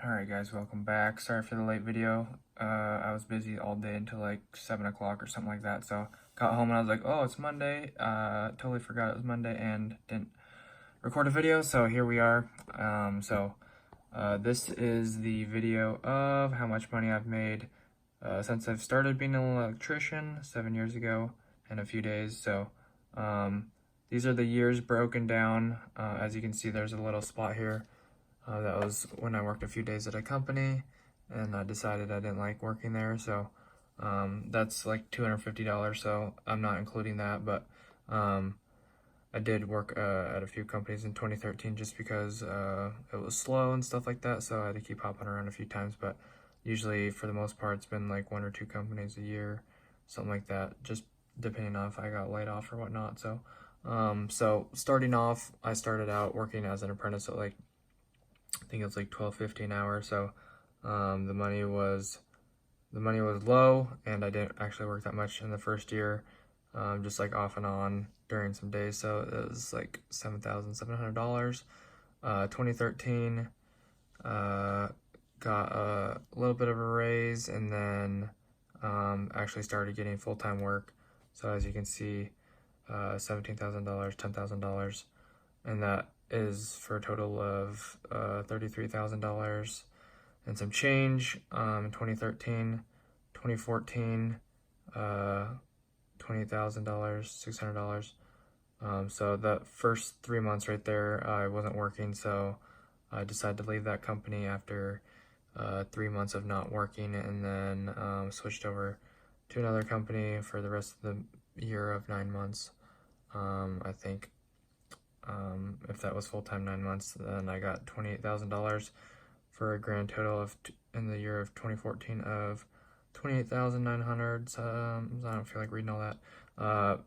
Alright guys, welcome back. Sorry for the late video. I was busy all day until like 7 o'clock or something like that, so got home and I was like, oh, it's Monday. Totally forgot it was Monday and didn't record a video, so here we are. This is the video of how much money I've made since I've started being an electrician 7 years ago in a few days. These are the years broken down. As you can see, there's a little spot here. That was when I worked a few days at a company and I decided I didn't like working there, so that's like $250, so I'm not including that, but I did work at a few companies in 2013 just because it was slow and stuff like that, so I had to keep hopping around a few times, but usually for the most part it's been like 1 or 2 companies a year, something like that, just depending on if I got laid off or whatnot. So starting off, I started out working as an apprentice at like, I think it was like 12-15 an hour, so the money was low, and I didn't actually work that much in the first year, just like off and on during some days, so it was like $7,700. 2013, got a little bit of a raise, and then actually started getting full-time work. So as you can see, $17,000, $10,000, and that is for a total of $33,000 and some change in 2013. 2014, $20,000, $600. So the first 3 months right there, I wasn't working, so I decided to leave that company after 3 months of not working, and then switched over to another company for the rest of the year of 9 months. I think if that was full-time 9 months, then I got $28,000 for a grand total of in the year of 2014 of 28,900. I don't feel like reading all that.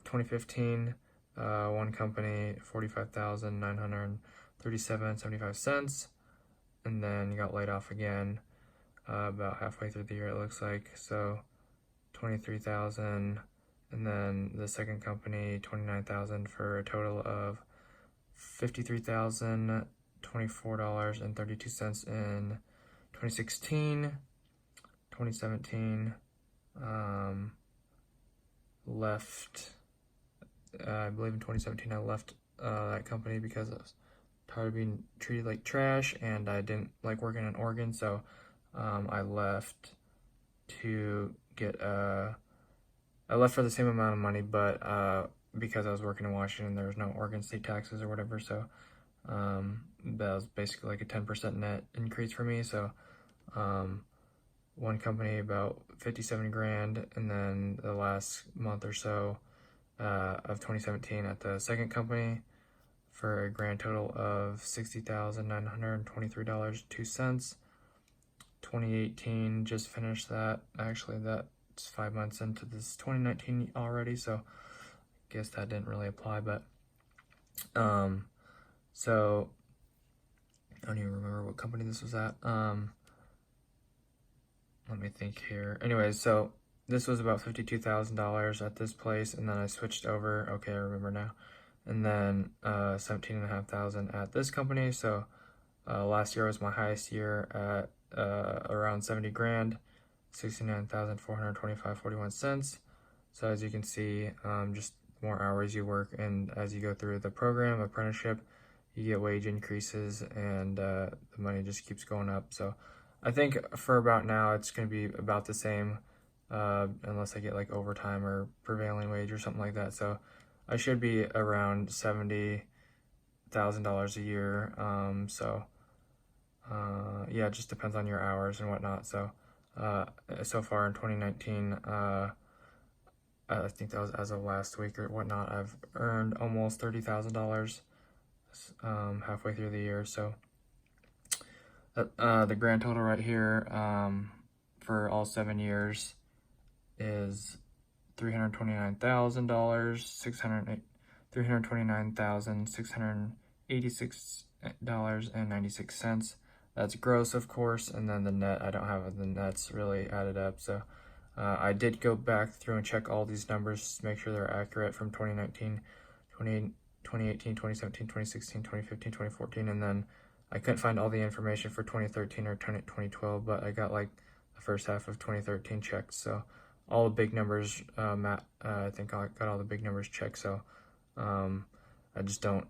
2015, one company, 45,937.75 cents, and then got laid off again about halfway through the year, it looks like. So 23,000, and then the second company, 29,000, for a total of $53,024.32 in 2016. 2017, left, I believe in 2017 I left that company because I was tired of being treated like trash, and I didn't like working in Oregon, so I left to get I left for the same amount of money, but because I was working in Washington, there was no Oregon state taxes or whatever, so that was basically like a 10% net increase for me. So one company about 57 grand, and then the last month or so of 2017 at the second company for a grand total of $60,923.02. 2018, just finished that. Actually, that's 5 months into this 2019 already, so I guess that didn't really apply, but so I don't even remember what company this was at. Let me think here. Anyways, so this was about $52,000 at this place, and then I switched over. Okay, I remember now. And then 17,500 at this company. So last year was my highest year at around 70 grand, 69,425.41 cents. So as you can see, just more hours you work, and as you go through the program, apprenticeship, you get wage increases, and the money just keeps going up. So I think for about now, it's going to be about the same, unless I get like overtime or prevailing wage or something like that. So I should be around $70,000 a year. Yeah, it just depends on your hours and whatnot. So so far in 2019, I think that was as of last week or whatnot, I've earned almost $30,000 halfway through the year. So the grand total right here for all 7 years is $329,686.96. That's gross, of course, and then the net, I don't have the nets really added up. So I did go back through and check all these numbers to make sure they're accurate from 2019, 2018, 2017, 2016, 2015, 2014, and then I couldn't find all the information for 2013 or 2012, but I got like the first half of 2013 checked. So all the big numbers, I think I got all the big numbers checked. So I just don't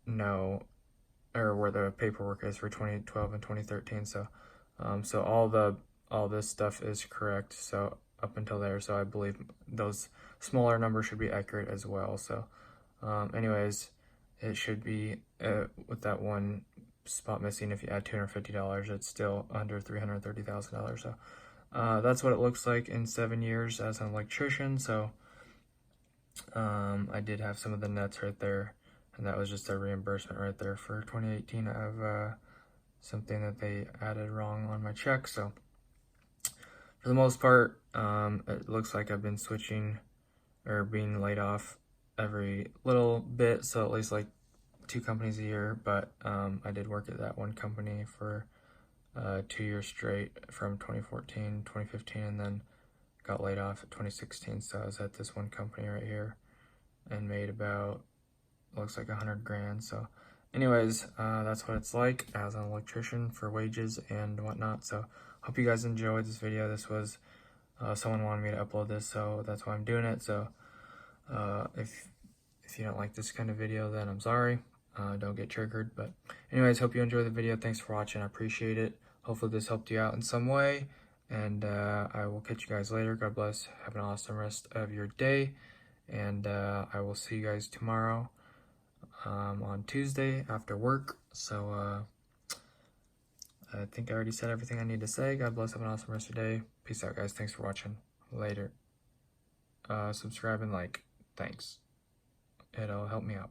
know or where the paperwork is for 2012 and 2013. So so all this stuff is correct. So up until there, so I believe those smaller numbers should be accurate as well. So anyways, it should be with that one spot missing. If you add $250, it's still under $330,000. So that's what it looks like in 7 years as an electrician. So I did have some of the nets right there, and that was just a reimbursement right there for 2018 of something that they added wrong on my check. So for the most part, it looks like I've been switching or being laid off every little bit, so at least like 2 companies a year. But I did work at that one company for 2 years straight from 2014, 2015, and then got laid off at 2016. So I was at this one company right here and made about, looks like 100 grand. So anyways, that's what it's like as an electrician for wages and whatnot. So hope you guys enjoyed this video. This was someone wanted me to upload this, so that's why I'm doing it. So if you don't like this kind of video, then I'm sorry. Don't get triggered. But anyways, hope you enjoyed the video. Thanks for watching. I appreciate it. Hopefully this helped you out in some way, and I will catch you guys later. God bless. Have an awesome rest of your day, and I will see you guys tomorrow on Tuesday after work. So I think I already said everything I need to say. God bless. Have an awesome rest of your day. Peace out, guys. Thanks for watching. Later. Subscribe and like. Thanks. It'll help me out.